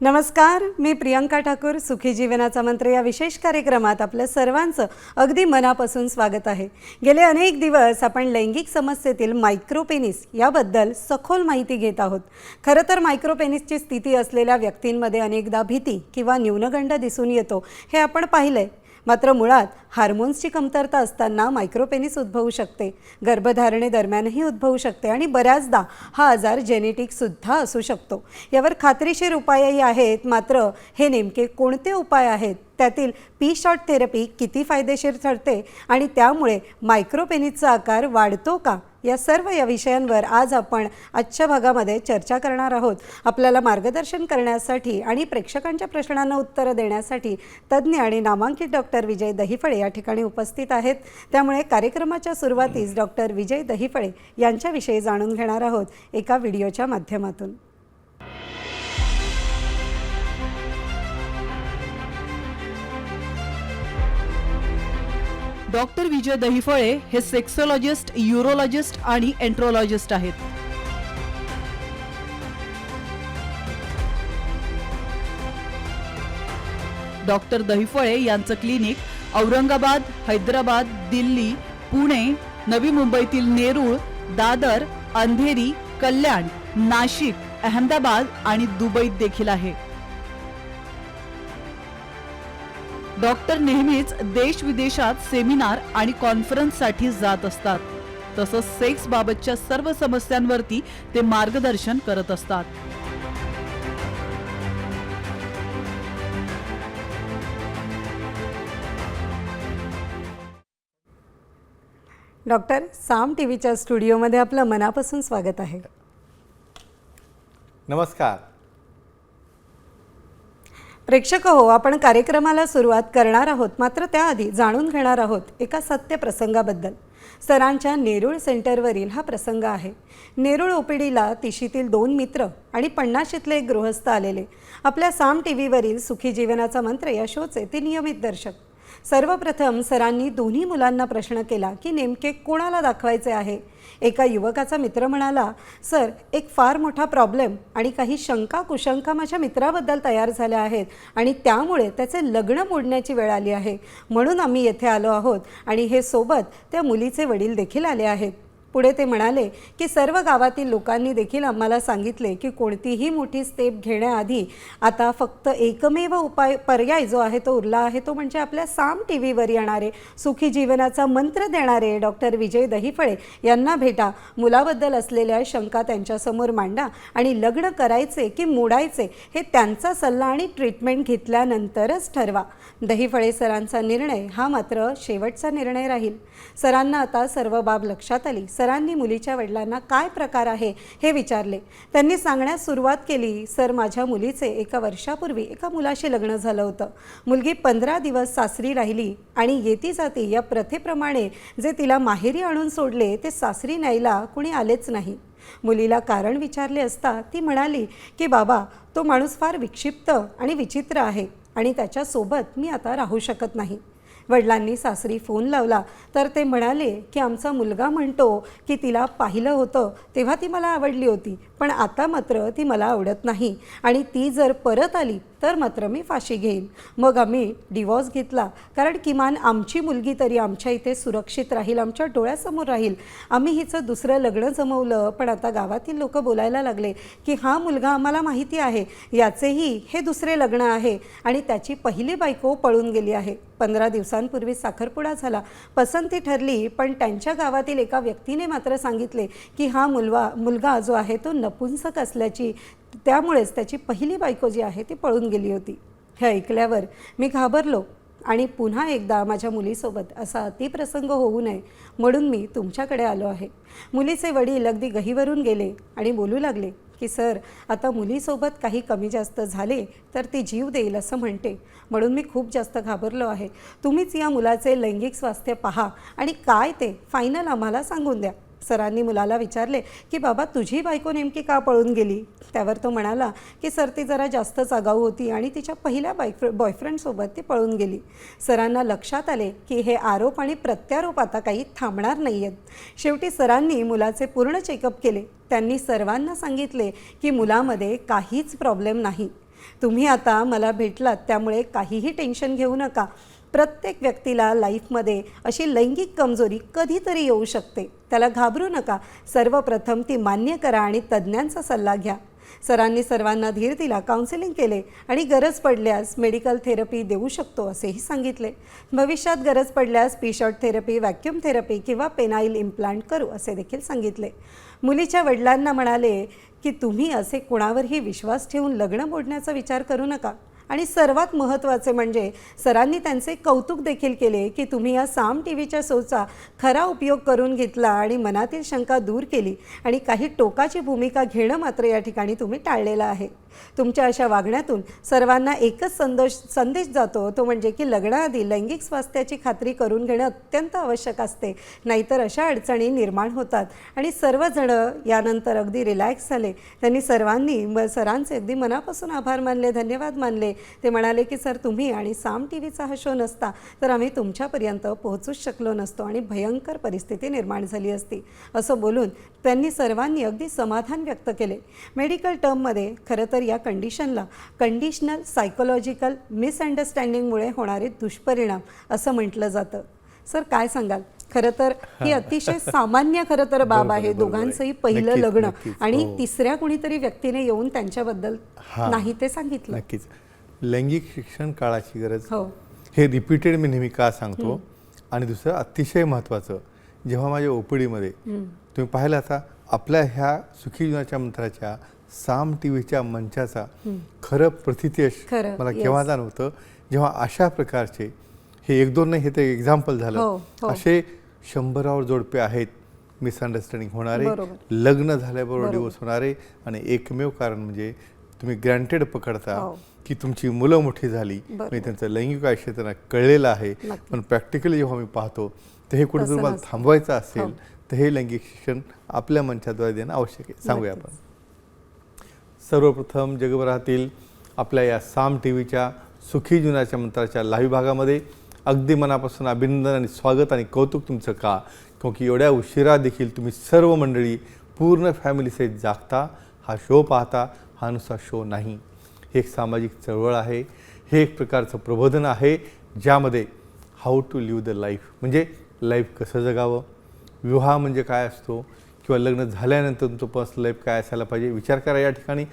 नमस्कार, मी प्रियंका ठाकूर. सुखी जीवनाचा मंत्र या विशेष कार्यक्रमात आपल्या सर्वांचं अगदी मनापासून स्वागत आहे. गेले अनेक दिवस आपण लैंगिक समस्येतील मायक्रोपेनिस याबद्दल सखोल माहिती घेत आहोत. खरं तर मायक्रोपेनिसची स्थिती असलेल्या व्यक्तींमध्ये अनेकदा भीती किंवा न्यूनगंड दिसून येतो हे आपण पाहिलंय. मात्र मुळात हार्मोन्सची कमतरता असताना मायक्रोपेनिस उद्भवू शकते, गर्भधारणेदरम्यानही उद्भवू शकते आणि बऱ्याचदा हा आजार जेनेटिकसुद्धा असू शकतो. यावर खात्रीशीर उपायही आहेत. मात्र हे नेमके कोणते उपाय आहेत, त्यातील पी शॉर्ट थेरपी किती फायदेशीर ठरते आणि त्यामुळे मायक्रोपेनिसचा आकार वाढतो का, या विषयांवर आज आपण आजच्या भागामध्ये चर्चा करणार आहोत. आपल्याला मार्गदर्शन करण्यासाठी आणि प्रेक्षकांच्या प्रश्नांना उत्तरं देण्यासाठी तज्ज्ञ आणि नामांकित डॉक्टर विजय दहिफळे या ठिकाणी उपस्थित आहेत. त्यामुळे कार्यक्रमाच्या सुरुवातीस डॉक्टर विजय दहिफळे यांच्याविषयी जाणून घेणार आहोत एका व्हिडिओच्या माध्यमातून. डॉक्टर विजय दहिफळे हे सेक्सोलॉजिस्ट, यूरोलॉजिस्ट आणि एंट्रोलॉजिस्ट आहेत. डॉक्टर दहिफळे यांचं क्लिनिक औरंगाबाद, हैदराबाद, दिल्ली, पुणे, नवी मुंबईतील नेरूळ, दादर, अंधेरी, कल्याण, नाशिक, अहमदाबाद आणि दुबईत देखील आहे. डॉक्टर नेहमीच देश विदेशात सेमिनार आणि कॉन्फरन्ससाठी जात असतात. तसंच सेक्स बाबतच्या सर्व समस्यांवरती ते मार्गदर्शन करत असतात. डॉक्टर, साम टीव्हीच्या स्टुडिओमध्ये आपलं मनापासून स्वागत आहे. नमस्कार प्रेक्षक हो, आपण कार्यक्रमाला सुरुवात करणार आहोत. मात्र त्याआधी जाणून घेणार आहोत एका सत्य प्रसंगाबद्दल. सरांच्या नेरूळ सेंटरवरील हा प्रसंग आहे. नेरूळ ओपीडीला तिशीतील 2 मित्र आणि 50शीतले एक गृहस्थ आलेले. आपल्या साम टीव्हीवरील सुखी जीवनाचा मंत्र या शोचे ते नियमित दर्शक. सर्वप्रथम सरांनी दोन्ही मुलांना प्रश्न केला की नेमके कोणाला दाखवायचे आहे. एका युवकाचा मित्र म्हणाला, सर, एक फार मोठा प्रॉब्लेम आणि काही शंका कुशंका माझ्या मित्राबद्दल तयार झाल्या आहेत आणि त्यामुळे त्याचे लग्न मोडण्याची वेळ आली आहे. म्हणून आम्ही येथे आलो आहोत आणि हे सोबत त्या मुलीचे वडील देखील आले आहेत. पुढे ते म्हणाले की सर्व गावातील लोकांनी देखील आम्हाला सांगितले की कोणतीही मोठी स्टेप घेण्याआधी आता फक्त एकमेव पर्याय जो आहे तो उरला आहे, तो म्हणजे आपल्या साम टीव्हीवर येणारे सुखी जीवनाचा मंत्र देणारे डॉक्टर विजय दहिफळे यांना भेटा. मुलाबद्दल असलेल्या शंका त्यांच्यासमोर मांडा आणि लग्न करायचे की मोडायचे हे त्यांचा सल्ला आणि ट्रीटमेंट घेतल्यानंतरच ठरवा. दहिफळे सरांचा निर्णय हा मात्र शेवटचा निर्णय राहील. सरांना आता सर्व बाब लक्षात आली. सरांनी मुलीच्या वडिलांना काय प्रकार आहे हे विचारले. त्यांनी सांगण्यास सुरुवात केली, सर, माझ्या मुलीचे एका वर्षापूर्वी एका मुलाशी लग्न झालं होतं. मुलगी 15 दिवस सासरी राहिली आणि येती जाती या प्रथेप्रमाणे जे तिला माहेरी आणून सोडले ते सासरी न्यायला कुणी आलेच नाही. मुलीला कारण विचारले असता ती म्हणाली की बाबा, तो माणूस फार विक्षिप्त आणि विचित्र आहे आणि त्याच्यासोबत मी आता राहू शकत नाही. वडिलांनी सासरी फोन लावला तर ते म्हणाले की आमचा मुलगा म्हणतो की तिला पाहिलं होतं तेव्हा ती मला आवडली होती, पण आता मात्र ती मला आवडत नाही आणि ती जर परत आली तर मात्र मी फाशी घेईन. मग आम्ही डिवॉर्स घेतला, कारण किमान आमची मुलगी तरी आमच्या इथे सुरक्षित राहील, आमच्या डोळ्यासमोर राहील. आम्ही हिचं दुसरं लग्न जमवलं, पण आता गावातील लोक बोलायला लागले की हा मुलगा आम्हाला माहिती आहे, याचेही हे दुसरे लग्न आहे आणि त्याची पहिली बायको पळून गेली आहे. 15 दिवसांपूर्वी साखरपुडा झाला, पसंती ठरली, पण त्यांच्या गावातील एका व्यक्तीने मात्र सांगितले की हा मुलगा जो आहे तो नपुंसक असल्याची, त्यामुळेच त्याची पहिली बायको जी आहे ती पळून गेली होती. हे ऐकल्यावर मी घाबरलो आणि पुन्हा एकदा माझ्या मुलीसोबत असा अतिप्रसंग होऊ नये म्हणून मी तुमच्याकडे आलो आहे. मुलीचे वडील अगदी गहिवरून गेले आणि बोलू लागले की सर, आता मुलीसोबत काही कमी जास्त झाले तर ती जीव देईल असं म्हणते, म्हणून मी खूप जास्त घाबरलो आहे. तुम्हीच या मुलाचे लैंगिक स्वास्थ्य पहा आणि काय ते फायनल आम्हाला सांगून द्या. सरांनी मुलाला विचारले की बाबा, तुझी बायको नेमकी का पळून गेली. त्यावर तो म्हणाला की सर, ती जरा जास्तच आगाऊ होती आणि तिच्या पहिल्या बॉयफ्रेंडसोबत ती पळून गेली. सरांना लक्षात आले की हे आरोप आणि प्रत्यारोप आता काही थांबणार नाही आहेत. शेवटी सरांनी मुलाचे पूर्ण चेकअप केले. त्यांनी सर्वांना सांगितले की मुलामध्ये काहीच प्रॉब्लेम नाही. तुम्ही आता मला भेटलात त्यामुळे काहीही टेन्शन घेऊ नका. प्रत्येक व्यक्तीला लाईफमध्ये अशी लैंगिक कमजोरी कधीतरी येऊ शकते. त्याला घाबरू नका. सर्वप्रथम ती मान्य करा आणि तज्ज्ञांचा सल्ला घ्या. सरांनी सर्वांना धीर दिला, काउन्सिलिंग केले आणि गरज पडल्यास मेडिकल थेरपी देऊ शकतो असेही सांगितले. भविष्यात गरज पडल्यास पी-शॉट थेरपी, व्हॅक्यूम थेरपी किंवा पेनाईल इम्प्लांट करू असे देखील सांगितले. मुलीच्या वडिलांना म्हणाले की तुम्ही असे कोणावरही विश्वास ठेवून लग्न मोडण्याचा विचार करू नका. आणि सर्वात महत्त्वाचे म्हणजे सरांनी त्यांचे कौतुक देखील केले की तुम्ही या साम टी व्हीच्या शोचा खरा उपयोग करून घेतला आणि मनातील शंका दूर केली आणि काही टोकाची भूमिका घेणं मात्र या ठिकाणी तुम्ही टाळलेलं आहे. तुमच्या अशा वागण्यातून सर्वांना एकच संदेश जातो, तो म्हणजे की लग्नाआधी लैंगिक स्वास्थ्याची खात्री करून घेणं अत्यंत आवश्यक असते. नाहीतर अशा अडचणी निर्माण होतात. आणि सर्वजण यानंतर अगदी रिलॅक्स झाले. त्यांनी सर्वांनी सरांचे अगदी मनापासून आभार मानले, धन्यवाद मानले. ते म्हणाले की सर तुम्ही आणि साम टी व्हीचा हा शो नसता तर आम्ही तुमच्यापर्यंत पोहोचूच शकलो नसतो आणि भयंकर परिस्थिती निर्माण झाली असती असं बोलून त्यांनी सर्वांनी अगदी समाधान व्यक्त केले. मेडिकल टर्ममध्ये खरं तर या कंडिशनला कंडिशनल सायकोलॉजिकल मिसअंडरस्टँडिंगमुळे होणारे दुष्परिणाम असं म्हटलं जातं. सर काय सांगाल? खरं तर ही अतिशय सामान्य खरं तर बाब आहे. दोघांचंही पहिलं लग्न आणि तिसऱ्या कुणीतरी व्यक्तीने येऊन त्यांच्याबद्दल नाही ते सांगितलं. नक्कीच लैंगिक शिक्षण काळाची गरज, हो हे रिपीटेड मी नेहमी का सांगतो. आणि दुसरं अतिशय महत्त्वाचं, जेव्हा माझ्या ओपीडीमध्ये तुम्ही पाहिलं आता आपल्या ह्या सुखी जीवनाच्या मंत्राच्या साम टी व्हीच्या मंचाचा खरं प्रतिथयश मला केव्हा जाणवतं, जेव्हा अशा प्रकारचे हे एक दोन नाही, हे तर एक्झाम्पल झालं, असे 100 जोडपे आहेत मिसअंडरस्टँडिंग होणारे, लग्न झाल्याबरोबर डिवोर्स होणारे. आणि एकमेव कारण म्हणजे तुम्ही ग्रँटेड पकडता की तुमची मुलं मोठी झाली, म्हणजे त्यांचं लैंगिक आयुष्य त्यांना कळलेलं आहे. पण प्रॅक्टिकली जेव्हा मी पाहतो तर हे कुठे तुम्हाला थांबवायचं असेल तर हे लैंगिक शिक्षण आपल्या मंचाद्वारे देणं आवश्यक आहे. सांगूया आपण. सर्वप्रथम जगभरातील आपल्या या साम टी व्हीच्या सुखी जीवनाच्या मंत्राच्या लाईव्ह भागामध्ये अगदी मनापासून अभिनंदन आणि स्वागत आणि कौतुक तुमचं का, क्योंकि एवढ्या उशिरा देखील तुम्ही सर्व मंडळी पूर्ण फॅमिलीसहित जागता, हा शो पाहता. हा नुसता शो नाही, हे एक सामाजिक चळवळ आहे, हे एक प्रकारचं प्रबोधन आहे ज्यामध्ये how to live the life, म्हणजे लाईफ कसं जगावं, विवाह म्हणजे काय असतो, किंवा लग्न झाल्यानंतर तुमचं पर्सनल लाईफ काय असायला पाहिजे विचार करा. या ठिकाणी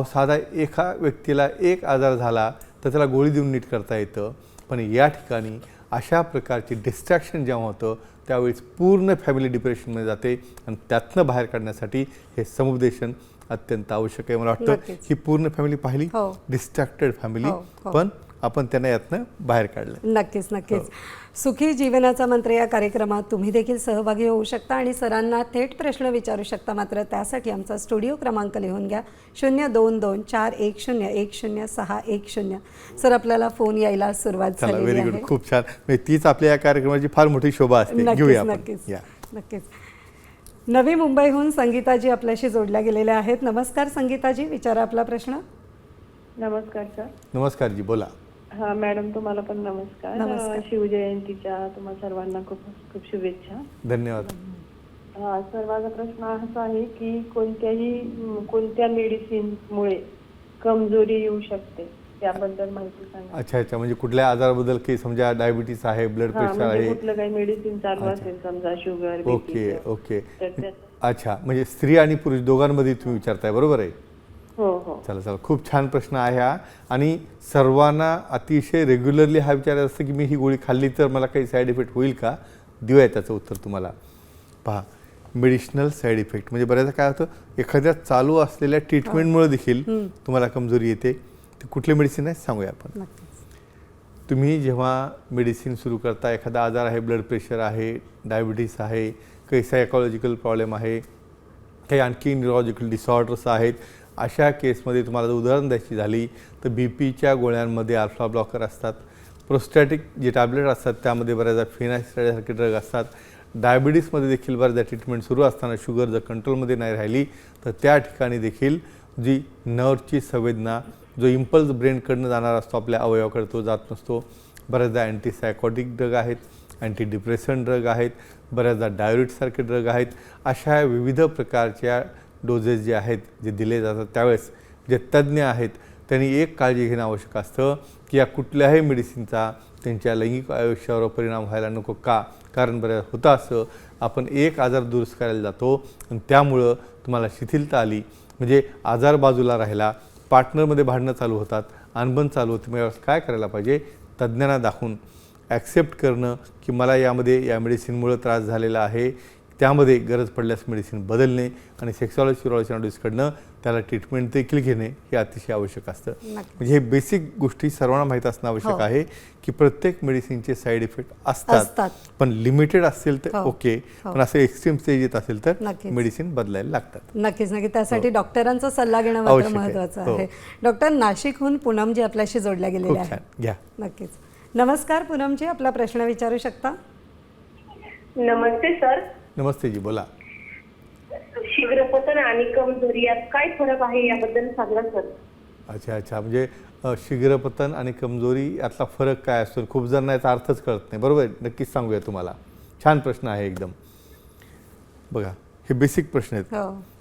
साधा एका व्यक्तीला एक आजार झाला तर त्याला गोळी देऊन नीट करता येतं, पण या ठिकाणी अशा प्रकारची डिस्ट्रॅक्शन जेव्हा होतं त्यावेळेस पूर्ण फॅमिली डिप्रेशनमध्ये जाते आणि त्यातनं बाहेर काढण्यासाठी हे समुपदेशन अत्यंत आवश्यक आहे. मला वाटतं ही पूर्ण फॅमिली पाहिली, डिस्ट्रॅक्टेड फॅमिली, पण आपण त्यांना यातनं बाहेर काढलं. नक्कीच नक्कीच. सुखी जीवनाचा मंत्र या कार्यक्रमात तुम्ही देखील सहभागी होऊ शकता आणि सरांना थेट प्रश्न विचारू शकता. मात्र त्यासाठी आमचा स्टुडिओ क्रमांक लिहून घ्या 022410106010. सर आपल्याला फोन यायला सुरुवात झाली आहे. व्हेरी गुड, खूप छान. म्हणजे तीच आपल्या या कार्यक्रमाची फार मोठी शोभा असते. घेऊया आपण. नक्कीच नक्कीच. नवी मुंबईहून संगीताजी आपल्याशी जोडल्या गेलेल्या आहेत. नमस्कार संगीताजी, विचारा आपला प्रश्न. नमस्कार सर. नमस्कार जी, बोला. हा मॅडम, तुम्हाला पण नमस्कार. शिवजयंतीच्या तुम्हाला सर्वांना खूप खूप शुभेच्छा. धन्यवाद. हा सर, माझा प्रश्न असा आहे की कोणत्या मेडिसिनमुळे कमजोरी येऊ शकते त्याबद्दल माहिती सांगा. अच्छा, म्हणजे कुठल्या आजाराबद्दल, की समजा डायबिटीस आहे, ब्लड प्रेशर आहे, कुठलं काही मेडिसिन चालू असेल समजा शुगर. ओके. अच्छा, म्हणजे स्त्री आणि पुरुष दोघांमध्ये तुम्ही विचारताय, बरोबर आहे? हो. चला, खूप छान प्रश्न आहे हा. आणि सर्वांना अतिशय रेग्युलरली हा विचार असतं की मी ही गोळी खाल्ली तर मला काही साईड इफेक्ट होईल का. देऊया त्याचं उत्तर तुम्हाला. पहा, मेडिसिनल साईड इफेक्ट म्हणजे बऱ्याचदा काय होतं, एखाद्या चालू असलेल्या ट्रीटमेंटमुळे देखील तुम्हाला कमजोरी येते. ते कुठले मेडिसिन आहे सांगूया आपण. तुम्ही जेव्हा मेडिसिन सुरू करता, एखादा आजार आहे, ब्लड प्रेशर आहे, डायबिटीस आहे, काही सायकोलॉजिकल प्रॉब्लेम आहे, काही आणखी न्यूरोलॉजिकल डिसऑर्डर्स आहेत, अशा केसमध्ये तुम्हाला जर उदाहरण द्यायची झाली तर बीपीच्या गोळ्यांमध्ये अल्फा ब्लॉकर असतात, प्रोस्टॅटिक जे टॅबलेट असतात त्यामध्ये बऱ्याचदा फिनास्टाइडसारखे ड्रग असतात. डायबिटीसमध्ये देखील बऱ्याचदा ट्रीटमेंट सुरू असताना शुगर जर कंट्रोलमध्ये नाही राहिली तर त्या ठिकाणी देखील जी नर्वची संवेदना, जो इम्पल्स ब्रेनकडनं जाणार असतो आपल्या अवयवाकडे, तो जात नसतो. बऱ्याचदा अँटीसायकॉटिक ड्रग आहेत, अँटी डिप्रेशन ड्रग आहेत, बऱ्याचदा डायरिटसारखे ड्रग आहेत. अशा विविध प्रकारच्या डोजेस जे आहेत जे दिले जातात त्यावेळेस जे तज्ज्ञ आहेत त्यांनी एक काळजी घेणं आवश्यक असतं की या कुठल्याही मेडिसिनचा त्यांच्या लैंगिक आयुष्यावर परिणाम व्हायला नको का. कारण बऱ्याच होतं असं, आपण एक आजार दुरुस्त करायला जातो आणि त्यामुळं तुम्हाला शिथिलता आली, म्हणजे आजार बाजूला राहिला, पार्टनरमध्ये भांडणं चालू होतात, अनबन चालू होते. मग काय करायला पाहिजे, तज्ज्ञांना दाखवून ॲक्सेप्ट करणं की मला यामध्ये या मेडिसिनमुळं त्रास झालेला आहे, त्यामध्ये गरज पडल्यास मेडिसिन बदलणे आणि सेक्सॉलॉजी युरोलॉजिस्टकडनं त्याला ट्रीटमेंट देखील घेणे हे अतिशय आवश्यक असतं. म्हणजे हे बेसिक गोष्टी सर्वांना माहीत असणं आवश्यक आहे की प्रत्येक मेडिसिनचे साईड इफेक्ट असतात, पण लिमिटेड असेल तर ओके, पण असं एक्स्ट्रीम स्टेज येत असेल तर मेडिसिन बदलायला लागतात. नक्कीच नक्की त्यासाठी डॉक्टरांचा सल्ला घेणं मात्र महत्त्वाचं आहे. डॉक्टर, नाशिकहून पूनमजी आपल्याशी जोडल्या गेलेल्या आहेत. घ्या. नक्कीच. नमस्कार पूनमजी, आपला प्रश्न विचारू शकता. नमस्ते सर. नमस्ते जी, बोला. शीघ्रपतन आणि कमजोरी यात काय फरक आहे याबद्दल सांगा सर. अच्छा, म्हणजे शीघ्रपतन आणि कमजोरी यातला फरक काय असतो, खूप जणांना याचा अर्थच कळत नाही. बरोबर, नक्कीच सांगूया तुम्हाला. छान प्रश्न आहे एकदम. बघा, हे बेसिक प्रश्न आहेत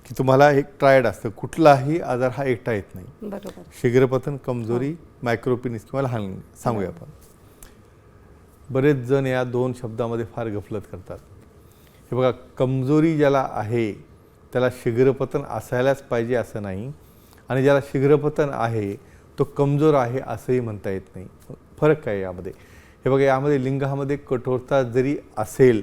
की तुम्हाला एक ट्रायड असतं, कुठलाही आजार हा एकटा येत नाही. बरोबर. शीघ्रपतन, कमजोरी, मायक्रोपिनिस किंवा लहान सांगूया आपण. बरेच जण या दोन शब्दामध्ये फार गफलत करतात. हे बघा, कमजोरी ज्याला आहे त्याला शीघ्रपतन असायलाच पाहिजे असं नाही, आणि ज्याला शीघ्रपतन आहे तो कमजोर आहे असंही म्हणता येत नाही. फरक काय यामध्ये, हे बघा, यामध्ये लिंगामध्ये कठोरता जरी असेल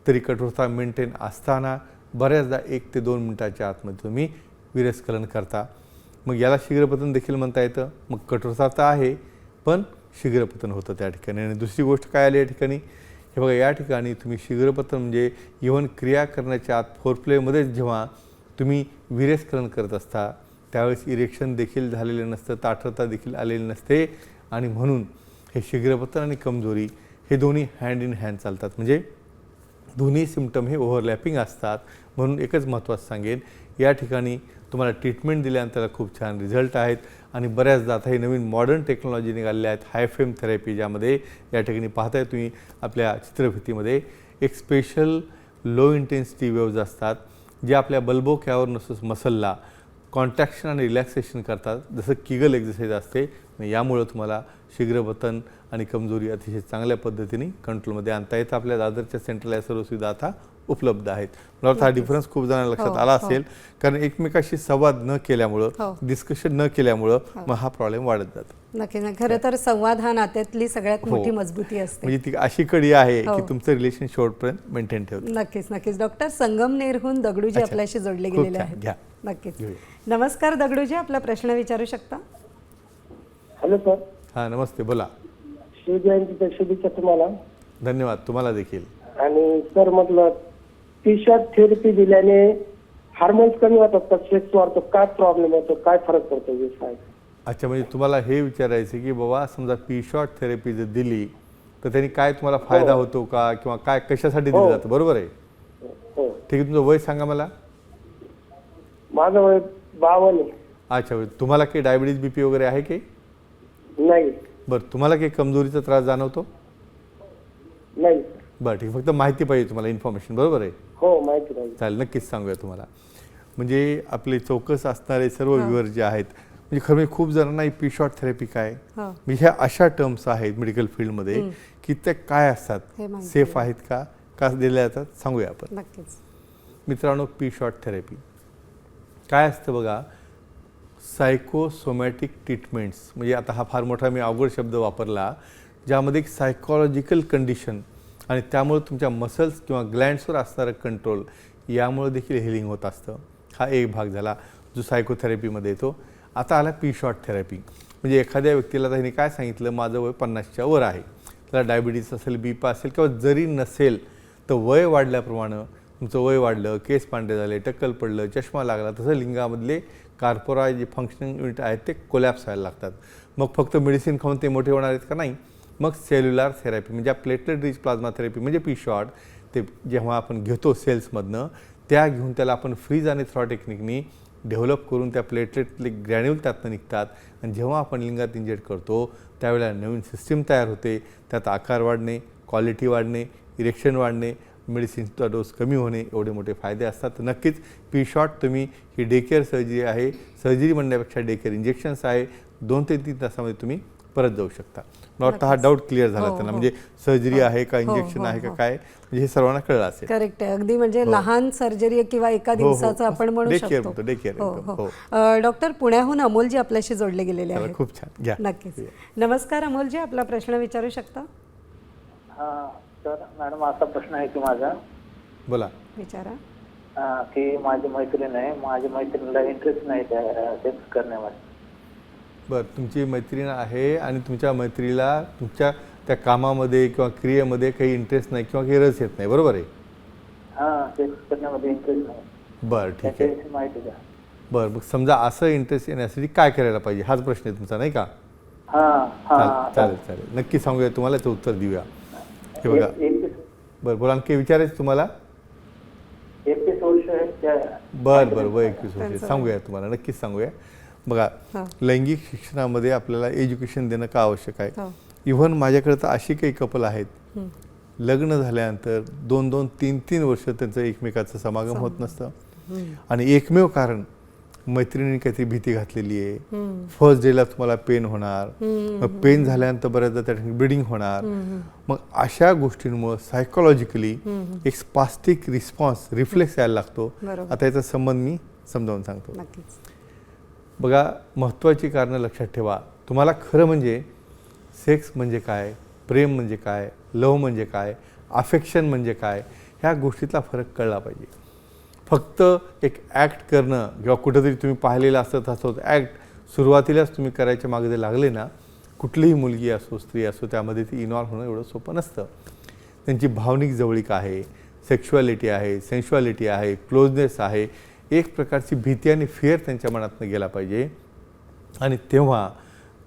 तरी कठोरता मेंटेन असताना बऱ्याचदा 1 ते 2 मिनिटाच्या आतमध्ये तुम्ही विरस्खलन करता. मग याला शीघ्रपतन देखील म्हणता येतं. मग कठोरता तर आहे पण शीघ्रपतन होतं त्या ठिकाणी. आणि दुसरी गोष्ट काय आली या ठिकाणी, हे बघा, या ठिकाणी तुम्ही शीघ्रपतन म्हणजे इव्हन क्रिया करण्याच्या आत फोरप्लेमध्येच जेव्हा तुम्ही विरेस्खलन करत असता त्यावेळेस इरेक्शन देखील झालेलं नसतं, ताठरता देखील आलेली नसते, आणि म्हणून हे शीघ्रपतन आणि कमजोरी हे दोन्ही हँड इन हँड चालतात. म्हणजे दोन्ही सिम्पटम हे ओव्हरलॅपिंग असतात. म्हणून एकच महत्त्वाचं सांगेन, या ठिकाणी तुम्हाला ट्रीटमेंट दिल्यानंतर त्याला खूप छान रिझल्ट आहेत. आणि बऱ्याचदा आता हे नवीन मॉडर्न टेक्नॉलॉजी निघालेल्या आहेत, हायफेम थेरपी, ज्यामध्ये या ठिकाणी पाहताय तुम्ही आपल्या चित्रफितीमध्ये एक स्पेशल लो इंटेन्सिटी वेव्ज असतात जे आपल्या बल्बोक्यावर नसूस मसलला कॉन्ट्रॅक्शन आणि रिलॅक्सेशन करतात, जसं किगल एक्झरसाइज असते. यामुळं तुम्हाला शीघ्रपतन आणि कमजोरी अतिशय चांगल्या पद्धतीने कंट्रोलमध्ये आणता येतं. आपल्या दादरच्या सेंटरला या सर्व सुविधा आता उपलब्ध आहेत. मला वाटतं हा डिफरन्स खूप जणांना लक्षात आला असेल, कारण एकमेकाशी संवाद न केल्यामुळं, डिस्कशन न केल्यामुळं मग हा प्रॉब्लेम वाढत जातो. नक्की. खरं तर संवाद हा नात्यातली सगळ्यात मोठी मजबूती असते. म्हणजे ती अशी कडी आहे की तुमचं रिलेशन शेवटपर्यंत मेंटेन ठेवतं. नक्कीच. डॉक्टर, संगमनेरहून दगडूजी आपल्याशी जोडले गेलेले आहेत. नक्कीच. नमस्कार दगडूजी, आपला प्रश्न विचारू शकता. Hello sir. हां, नमस्ते, बोला. शिवजयंतीच्या शुभेच्छा तुम्हाला. धन्यवाद, तुम्हाला देखील. आणि सर, म्हटलं पीशॉट थेरपी दिल्याने हार्मोन्स कमी होतात का, सेक्स वाढतो, काय प्रॉब्लेम होतो, काय फरक पडतो? अच्छा, म्हणजे तुम्हाला हे विचारायचं की बाबा समजा पीशॉट थेरपी जर दिली तर त्यांनी काय तुम्हाला फायदा होतो का, किंवा काय कशासाठी दिलं जातं, बरोबर आहे? ठीक आहे, तुमचं वय सांगा मला. माझं वय 52 आहे. अच्छा, तुम्हाला काही डायबिटीज, बीपी वगैरे आहे की नाही? बरं, तुम्हाला काही कमजोरीचा त्रास जाणवतो? नाही. बरं, ठीक, फक्त माहिती पाहिजे तुम्हाला, इन्फॉर्मेशन, बरोबर आहे? हो, माहिती पाहिजे. चालेल, नक्कीच सांगूया तुम्हाला. म्हणजे आपले चौकस असणारे सर्व व्ह्युअर जे आहेत, म्हणजे खरं म्हणजे खूप जणांना ही पीशॉट थेरपी काय, म्हणजे ह्या अशा टर्म्स आहेत मेडिकल फील्डमध्ये की त्या काय असतात, सेफ आहेत का दिल्या जातात, सांगूया आपण. नक्कीच. मित्रांनो, पीशॉट थेरपी काय असतं बघा, सायकोसोमॅटिक ट्रीटमेंट्स, म्हणजे आता हा फार मोठा मी अवघड शब्द वापरला, ज्यामध्ये एक सायकोलॉजिकल कंडिशन आणि त्यामुळे तुमच्या मसल्स किंवा ग्लँड्सवर असणारं कंट्रोल, यामुळे देखील हिलिंग होत असतं. हा एक भाग झाला जो सायकोथेरपीमध्ये येतो. आता आला पीशॉट थेरपी, म्हणजे एखाद्या व्यक्तीला त्यांनी काय सांगितलं, माझं वय 50च्या वर आहे, त्याला डायबिटीस असेल, बीपी असेल, किंवा जरी नसेल तर वय वाढल्याप्रमाणे तुमचं वय वाढलं, केस पांढरे झाले, टक्कल पडलं, चष्मा लागला, तसं लिंगामधले कार्पोरा जे फंक्शनिंग युनिट आहेत ते कोलॅप्स व्हायला लागतात. मग फक्त मेडिसिन खाऊन ते मोठे होणार आहेत का? नाही. मग सेल्युलर थेरपी म्हणजे प्लेटलेट रिच प्लाझ्मा थेरपी म्हणजे पीशॉट, ते जेव्हा आपण घेतो सेल्समधनं, त्या घेऊन त्याला आपण फ्रीज आणि थ्रॉ टेक्निकनी डेव्हलप करून त्या प्लेटलेटले ग्रॅन्युल त्यातनं निघतात, आणि जेव्हा आपण लिंगात इंजेक्ट करतो त्यावेळेला नवीन सिस्टीम तयार होते, त्यात आकार वाढणे, क्वालिटी वाढणे, इरेक्शन वाढणे, मेडिसिनचा डोस कमी होणे, एवढे मोठे फायदे असतात. तर नक्कीच पीशॉट तुम्ही ही डे केअर सर्जरी आहे, सर्जरी म्हणण्यापेक्षा डे केअर इंजेक्शन्स आहे, 2 ते 3 तासामध्ये तुम्ही परत जाऊ शकता. मला वाटतं हा डाऊट क्लिअर झाला त्यांना, म्हणजे सर्जरी आहे का, इंजेक्शन आहे का, काय, म्हणजे हे सर्वांना कळलं असेल. करेक्ट आहे. अगदी म्हणजे लहान सर्जरी किंवा एका दिवसाचं आपण म्हणू डे केअर शकतो. म्हणतो, डे केअर हो, एकदम. हो. हो. डॉक्टर, पुण्याहून अमोलजी आपल्याशी जोडले गेलेले चला, आहेत. खूप छान, घ्या. नक्कीच. नमस्कार अमोलजी, आपला प्रश्न विचारू शकता. हा तर मॅडम असा प्रश्न आहे की माझा बोला. विचारा. की माझी मैत्रीण आहे, माझ्या मैत्रिणीला इंटरेस्ट नाही त्या सेक्स करण्यामध्ये. बरं, तुमची मैत्रीण आहे आणि तुमच्या मैत्रीला तुमच्या त्या कामामध्ये किंवा क्रियेमध्ये काही इंटरेस्ट नाही किंवा काही रस येत नाही, बरोबर आहे? हा, सेक्स करण्यामध्ये इंटरेस्ट नाही. बरं, ठीक आहे. त्याच्याविषयी माहिती द्या. बरं, मग समजा असं इंटरेस्ट येण्यासाठी काय करायला पाहिजे, हाच प्रश्न आहे तुमचा, नाही का? हा हा चालेल चालेल, नक्की सांगूया तुम्हाला, याचं उत्तर देऊया. हे बघा. बरं, बोला, आणखी विचारायचं तुम्हाला? 21 वर्ष आहे त्या. बरं बरं, वय 21 वर्ष, सांगूया तुम्हाला, नक्कीच सांगूया. बघा, लैंगिक शिक्षणामध्ये आपल्याला एज्युकेशन देणं का आवश्यक आहे? इव्हन माझ्याकडे तर अशी काही कपल आहेत, लग्न झाल्यानंतर 2-2, 3-3 वर्ष त्यांचं एकमेकाचं समागम होत नसतं, आणि एकमेव कारण मैत्रिणीने काहीतरी भीती घातलेली आहे. फर्स्ट डेला तुम्हाला पेन होणार, मग पेन झाल्यानंतर बऱ्याचदा त्या ठिकाणी ब्लिडिंग होणार. मग अशा गोष्टींमुळे सायकोलॉजिकली एक स्पास्टिक रिस्पॉन्स, रिफ्लेक्स यायला लागतो. आता याचा संबंध मी समजावून सांगतो. बघा, महत्त्वाची कारणं लक्षात ठेवा. तुम्हाला खरं म्हणजे सेक्स म्हणजे काय, प्रेम म्हणजे काय, लव म्हणजे काय, अफेक्शन म्हणजे काय, ह्या गोष्टीतला फरक कळला पाहिजे. फक्त एक ॲक्ट करणं किंवा कुठंतरी तुम्ही पाहिलेलं असतं तसंच ॲक्ट सुरुवातीलाच तुम्ही करायच्या मागे जे लागले ना, कुठलीही मुलगी असो, स्त्री असो, त्यामध्ये ती इन्व्हॉल्व होणं एवढं सोपं नसतं. त्यांची भावनिक जवळीक आहे, सेक्शुअलिटी आहे, सेन्शुअलिटी आहे, क्लोजनेस आहे, एक प्रकारची भीती आणि फिअर त्यांच्या मनातनं गेला पाहिजे. आणि तेव्हा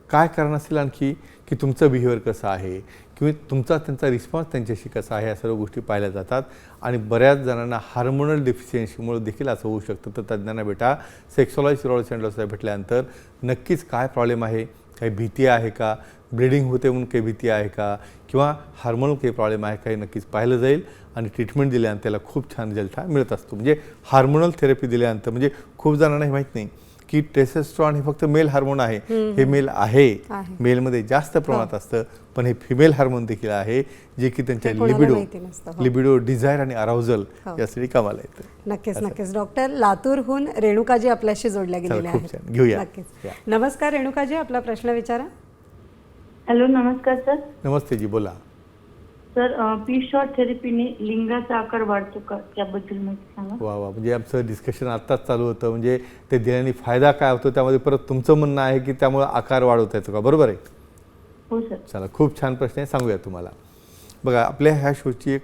काय कारण असेल आणखी, की तुमचं बिहेवियर कसं आहे किंवा तुमचा त्यांचा रिस्पॉन्स त्यांच्याशी कसा आहे, या सर्व गोष्टी पाहिल्या जातात. आणि बऱ्याच जणांना हार्मोनल डेफिशियन्सीमुळे देखील असं होऊ शकतं. तर तज्ज्ञांना भेटा, सेक्सॉलॉजी सिरोलॉजी सेंटर्सला भेटल्यानंतर नक्कीच काय प्रॉब्लेम आहे, काही भीती आहे का, ब्लिडिंग होते म्हणून काही भीती आहे का, किंवा हार्मोनल काही प्रॉब्लेम आहे का, हे नक्कीच पाहिलं जाईल. आणि ट्रीटमेंट दिल्यानंतर त्याला खूप छान रिझल्ट मिळत असतो. म्हणजे हार्मोनल थेरपी दिल्यानंतर, म्हणजे खूप जणांना हे माहीत नाही की टेस्टोस्टेरॉन हे फक्त मेल हार्मोन आहे. हे मेल आहे, मेलमध्ये जास्त प्रमाणात असतं, पण हे फिमेल हार्मोन देखील आहे, जे की त्यांच्या लिबिडो, डिझायर आणि अराउझल यासाठी कामाला येतं. नक्कीच नक्कीच. डॉक्टर, लातूरहून रेणुकाजी आपल्याशी जोडल्या गेलेल्या आहेत. घेऊया. नक्कीच. नमस्कार रेणुकाजी, आपला प्रश्न विचारा. हॅलो, नमस्कार सर. नमस्ते जी, बोला. सर, पी शॉर्ट थेरपीने लिंगाचा आकार वाढतो का, त्याबद्दल माहिती सांगा. वा वा, म्हणजे आमचं डिस्कशन आत्ताच चालू होतं. म्हणजे ते दिल्याने फायदा काय होतो, त्यामध्ये परत तुमचं म्हणणं आहे की त्यामुळे आकार वाढवता येतो का, बरोबर आहे? हो सर. चला, खूप छान प्रश्न आहे, सांगूया तुम्हाला. बघा, आपल्या ह्या शोची एक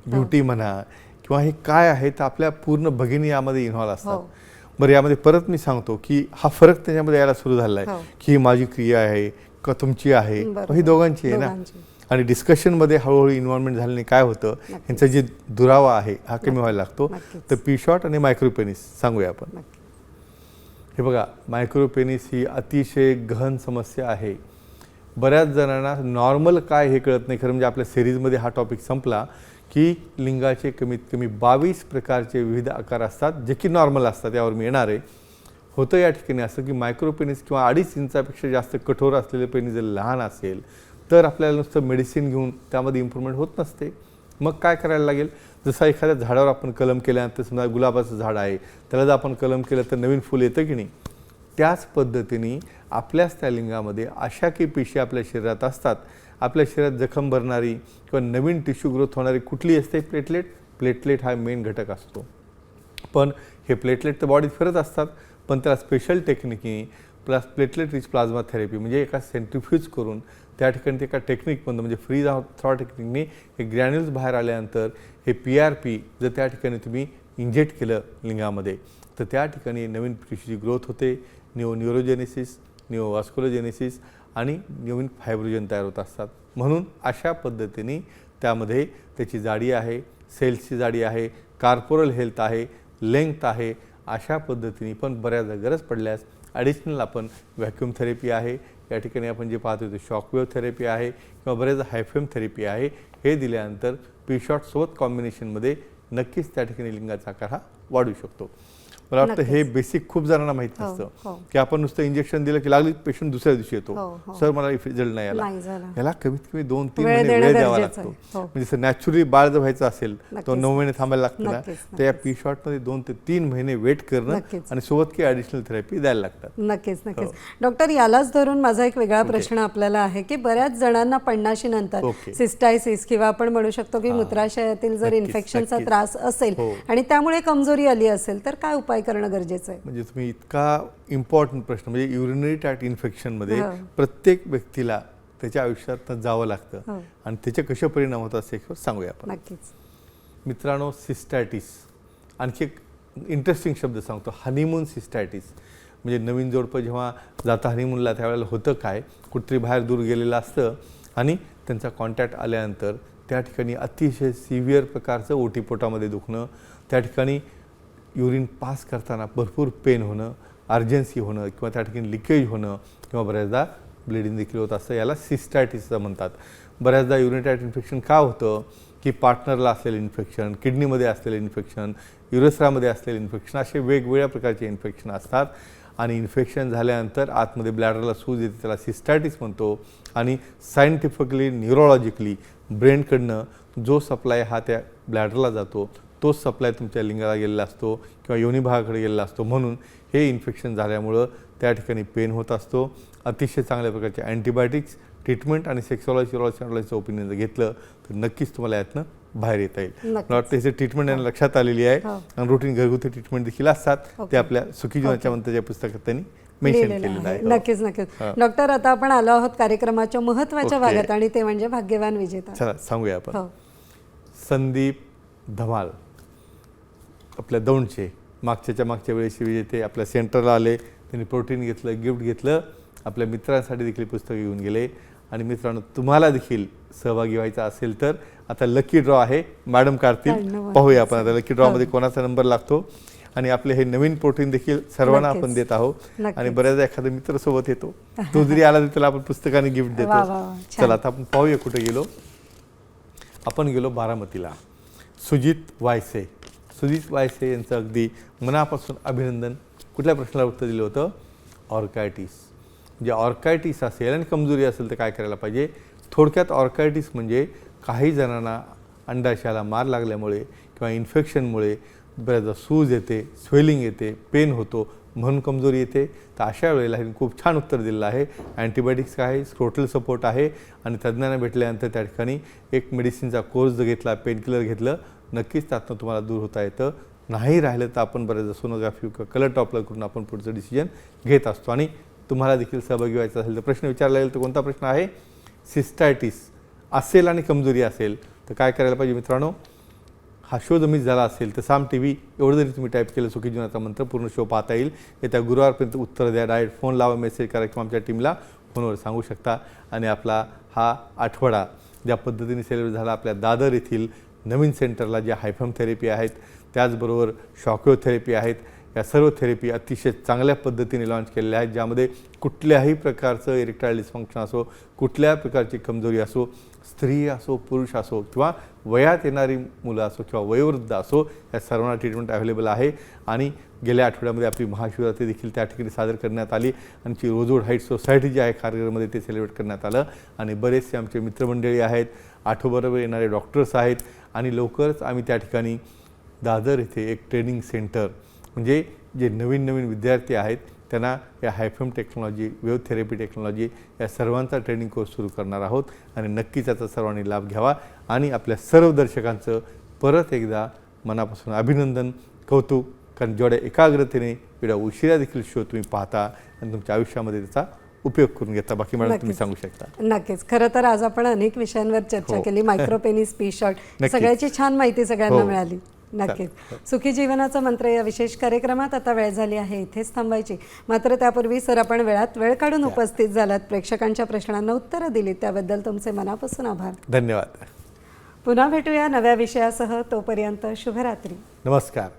ब्युटी म्हणा किंवा हे काय आहे, तर आपल्या पूर्ण भगिनी यामध्ये इन्व्हॉल्व असतात. बरं, यामध्ये परत मी सांगतो की हा फरक त्याच्यामध्ये यायला सुरू झाला आहे की ही माझी क्रिया आहे का तुमची आहे, ही दोघांची आहे ना. आणि डिस्कशनमध्ये हळूहळू इन्व्हॉल्वमेंट झाल्याने काय होतं, यांचा जे दुरावा आहे हा कमी व्हायला लागतो. तर पी शॉर्ट आणि मायक्रोपेनिस सांगूया आपण. हे बघा, मायक्रोपेनिस ही अतिशय गहन समस्या आहे. बऱ्याच जणांना नॉर्मल काय हे कळत नाही. खरं म्हणजे आपल्या सिरीजमध्ये हा टॉपिक संपला की लिंगाचे कमीत कमी 22 प्रकारचे विविध आकार असतात, जे की नॉर्मल असतात, यावर मी येणार आहे. होतं या ठिकाणी असं की मायक्रोपेनिस किंवा 2.5 इंचापेक्षा जास्त कठोर असलेले पेनिस जर लहान असेल तर आपल्याला नुसतं मेडिसिन घेऊन त्यामध्ये इम्प्रूव्हमेंट होत नसते. मग काय करायला लागेल, जसं एखाद्या झाडावर आपण कलम केल्यानंतर, समजा गुलाबाचं झाड आहे, त्याला जर आपण कलम केलं तर नवीन फुल येतं की नाही, त्याच पद्धतीने आपल्याच त्या लिंगामध्ये अशा काही पेशी आपल्या शरीरात असतात. आपल्या शरीरात जखम भरणारी किंवा नवीन टिश्यू ग्रोथ होणारी कुठली असते, प्लेटलेट हा मेन घटक असतो. पण हे प्लेटलेट तर बॉडीत फिरत असतात, पण त्याला स्पेशल टेक्निकनी plus platelet rich plasma therapy म्हणजे एका सेंट्रिफ्यूज करून त्या ठिकाणी ते एका टेक्निकमधून, म्हणजे फ्रीज थ्रॉ टेक्निकने हे ग्रॅन्युल्स बाहेर आल्यानंतर हे PRP जर त्या ठिकाणी तुम्ही इंजेक्ट केलं लिंगामध्ये, तर त्या ठिकाणी नवीन टिश्यूची ग्रोथ होते, न्यूरोजेनेसिस, न्यूरोवास्क्युलोजेनेसिस आणि नवीन फायब्रोजन तयार होत असतात. म्हणून अशा पद्धतीने त्यामध्ये त्याची जाडी आहे, सेल्सची जाडी आहे, कार्पोरल हेल्थ आहे, लेंथ आहे. अशा पद्धतीने पण बऱ्याचदा गरज पडल्यास ॲडिशनल आपण व्हॅक्यूम थेरपी आहे, या ठिकाणी आपण जे पाहतो ते शॉकवेव्ह थेरपी आहे किंवा बरेचदा हायफेम थेरपी आहे. हे दिल्यानंतर पी शॉट सोबत कॉम्बिनेशनमध्ये नक्कीच त्या ठिकाणी लिंगाचा आकार हा वाढू शकतो. मला वाटतं नक्कीच. हे बेसिक खूप जणांना माहित हो, नसतं हो. की आपण नुसतं इंजेक्शन दिलं की लागली पेशंट दुसऱ्या दिवशी येतो, हो, हो. सर मला रिझल्ट नाही आला. नाही झाला. याला कमीत कमी 2-3 वेळ महिने देणं वेळ द्यावा गरजेचं लागतो. आहे. हो. म्हणजे नॅचरली बाळ जर व्हायचं असेल तर नक्कीच. 9 महिने थांबायला लागतं ना, नक्कीच, तर या नक्कीच. पी शॉर्टमध्ये 2 ते 3 महिने वेट करणं नक्कीच. आणि सोबत काही ॲडिशनल थेरपी द्यायला लागतात. नक्कीच नक्कीच हो. डॉक्टर, यालाच धरून माझा एक वेगळा प्रश्न आपल्याला आहे की बऱ्याच जणांना 50 नंतर ओके. सिस्टायसिस किंवा आपण म्हणू शकतो की मूत्राशयातील जर नक्कीच, इन्फेक्शनचा नक्कीच. त्रास असेल हो. आणि त्यामुळे कमजोरी आली असेल तर काय उपाय करणं गरजेचं आहे? म्हणजे तुम्ही इतका इम्पॉर्टंट प्रश्न, म्हणजे युरिनरी ट्रॅक्ट इन्फेक्शनमध्ये हो. प्रत्येक व्यक्तीला त्याच्या आयुष्यात जावं लागतं हो. आणि त्याचे कसे परिणाम होतात याच्यावर सांगूया आपण. नक्कीच. मित्रांनो, सिस्टायटिस, आणखी एक इंटरेस्टिंग शब्द सांगतो, हनीमून सिस्टायटिस. म्हणजे नवीन जोडपं जेव्हा जातं हनीमूनला त्यावेळेला होतं काय, कुठतरी बाहेर दूर गेलेलं असतं आणि त्यांचा कॉन्टॅक्ट आल्यानंतर त्या ठिकाणी अतिशय सिव्हिअर प्रकारचं ओटीपोटामध्ये दुखणं, त्या ठिकाणी युरिन पास करताना भरपूर पेन होणं, अर्जन्सी होणं किंवा त्या ठिकाणी लिकेज होणं किंवा बऱ्याचदा ब्लिडिंग देखील होत असतं. याला सिस्टायटिस असं म्हणतात. बऱ्याचदा युरिनरी ट्रॅक्ट इन्फेक्शन का होतं की पार्टनरला असलेलं इन्फेक्शन, किडनीमध्ये असलेलं इन्फेक्शन, युरेथ्रामध्ये असलेलं इन्फेक्शन, असे वेगवेगळ्या प्रकारचे इन्फेक्शन असतात आणि इन्फेक्शन झाल्यानंतर आतमध्ये ब्लॅडरला सूज येते, त्याला सिस्टायटिस म्हणतो. आणि सायंटिफिकली न्यूरोलॉजिकली ब्रेनकडनं जो सप्लाय हा त्या ब्लॅडरला जातो तोच सप्लाय तुमच्या लिंगाला गेलेला असतो किंवा योनी भागाकडे गेलेला असतो. म्हणून हे इन्फेक्शन झाल्यामुळं त्या ठिकाणी पेन होत असतो. अतिशय चांगल्या प्रकारचे अँटीबायोटिक्स ट्रीटमेंट आणि सेक्सॉलॉजीचं ओपिनियन जर घेतलं तर नक्कीच तुम्हाला यातनं बाहेर येता येईल. नक्कीच. मला वाटतं याचे ट्रीटमेंट यांना लक्षात आलेली आहे हो. आणि रुटीन घरगुती ट्रीटमेंट देखील असतात. ओके. ते आपल्या सुखी जीवनाच्या मंत्राच्या पुस्तकात त्यांनी मेन्शन लिहिलेलं केलेलं आहे. आहे. नक्कीच नक्कीच. हा. डॉक्टर, आता आपण आलो आहोत कार्यक्रमाच्या महत्त्वाच्या ओके. भागात आणि ते म्हणजे भाग्यवान विजेता. चला सांगूया आपण. हो. संदीप धमाल आपल्या दौंडचे मागच्या वेळेशी विजेते आपल्या सेंटरला आले, त्यांनी प्रोटीन घेतलं, गिफ्ट घेतलं, आपल्या मित्रांसाठी देखील पुस्तकं घेऊन गेले. आणि मित्रांनो, तुम्हाला देखील सहभागी व्हायचा असेल तर आता लकी ड्रॉ आहे, मॅडम काढतील, धन्यवाद. पाहूया आपण आता लकी ड्रॉमध्ये कोणाचा नंबर लागतो. आणि आपले हे नवीन प्रोटीन देखील सर्वांना नक्कीच. आपण देत आहोत. नक्कीच. आणि बऱ्याचदा एखादा मित्र सोबत येतो, तो जरी आला तरी त्याला आपण पुस्तकाने गिफ्ट वा, देतो. वा, वा. छान. चला आता आपण पाहूया कुठे गेलो. आपण गेलो बारामतीला. सुजित वायसे. सुजित वायसे यांचं अगदी मनापासून अभिनंदन. कुठल्या प्रश्नाला उत्तर दिलं होतं? ऑर्कायटिस. म्हणजे ऑर्कायटिस असेल आणि कमजोरी असेल तर काय करायला पाहिजे? थोडक्यात ऑर्कायटिस म्हणजे काही जणांना अंडाशयाला मार लागल्यामुळे किंवा इन्फेक्शनमुळे बऱ्याचदा सूज येते, स्वेलिंग येते, पेन होतो, म्हणून कमजोरी येते. तर अशा वेळेला हे खूप छान उत्तर दिलेलं आहे. अँटीबायोटिक्स आहे, स्क्रोटल सपोर्ट आहे आणि तज्ज्ञांना भेटल्यानंतर त्या ठिकाणी एक मेडिसिनचा कोर्स जर घेतला, पेनकिलर घेतलं, नक्कीच त्यातनं तुम्हाला दूर होता येतं. नाही राहिलं तर आपण बऱ्याचदा सोनोग्राफी किंवा कलर टॉपलर करून आपण पुढचं डिसिजन घेत असतो. आणि तुम्हाला देखील सहभागी व्हायचं असेल तर प्रश्न विचारला गेला तर कोणता प्रश्न आहे? सिस्टायटिस असेल आणि कमजोरी असेल तर काय करायला पाहिजे मित्रांनो? हा शो जर मिस झाला असेल तर साम TV एवढं जरी तुम्ही टाईप केलं सुखी जीवनाचा मंत्र, पूर्ण शो पाहता येईल. येत्या गुरुवारपर्यंत उत्तर द्या, डायरेक्ट फोन लावा, मेसेज करा किंवा आमच्या टीमला फोनवर सांगू शकता. आणि आपला हा आठवडा ज्या पद्धतीने सेलिब्रेट झाला, आपल्या दादर येथील नवीन सेंटरला ज्या हायफम थेरपी आहेत, त्याचबरोबर शॉकवेव्ह थेरपी आहेत, या सर्व थेरपी अतिशय चांगल्या पद्धतीने लॉन्च केलेल्या आहेत, ज्यामध्ये कुठल्याही प्रकारचं इरेक्टाईल डिस्फंक्शन असो, कुठल्या प्रकारची कमजोरी असो, स्त्री असो, पुरुष असो किंवा वयात येणारी मुलं असो किंवा वयोवृद्ध असो, या सर्वांना ट्रीटमेंट अवेलेबल आहे. आणि गेल्या आठवड्यामध्ये आपली महाशिवरात्री देखील त्या ठिकाणी सादर करण्यात आली. आमची रोजवड हाईट सोसायटी जी आहे खारघरमध्ये ते सेलिब्रेट करण्यात आलं. आणि बरेचसे आमचे मित्रमंडळी आहेत, आठवड्याबरोबर येणारे डॉक्टर्स आहेत. आणि लवकरच आम्ही त्या ठिकाणी दादर येथे एक ट्रेनिंग सेंटर, म्हणजे जे नवीन विद्यार्थी आहेत त्यांना या हायफम टेक्नॉलॉजी, वेव्ह थेरपी टेक्नॉलॉजी या सर्वांचा ट्रेनिंग कोर्स सुरू करणार आहोत. आणि नक्कीच याचा सर्वांनी लाभ घ्यावा. आणि आपल्या सर्व दर्शकांचं परत एकदा मनापासून अभिनंदन, कौतुक, कारण जेवढ्या एकाग्रतेने एवढ्या उशिरा देखील शो तुम्ही पाहता आणि तुमच्या आयुष्यामध्ये त्याचा उपयोग करून घेता. बाकी मॅडम तुम्ही सांगू शकता. नक्कीच. खरं तर आज आपण अनेक विषयांवर चर्चा केली. मायक्रोपेनिस, पी शॉर्ट, सगळ्याची छान माहिती सगळ्यांना मिळाली. नक्कीच. सुखी जीवनाचा मंत्र या विशेष कार्यक्रमात आता वेळ झाली आहे इथेच थांबायची. मात्र त्यापूर्वी सर, आपण वेळात वेळ काढून उपस्थित झालात, प्रेक्षकांच्या प्रश्नांना उत्तरं दिलीत, त्याबद्दल तुमचे मनापासून आभार. धन्यवाद. पुन्हा भेटूया नव्या विषयासह. तोपर्यंत शुभरात्री. नमस्कार.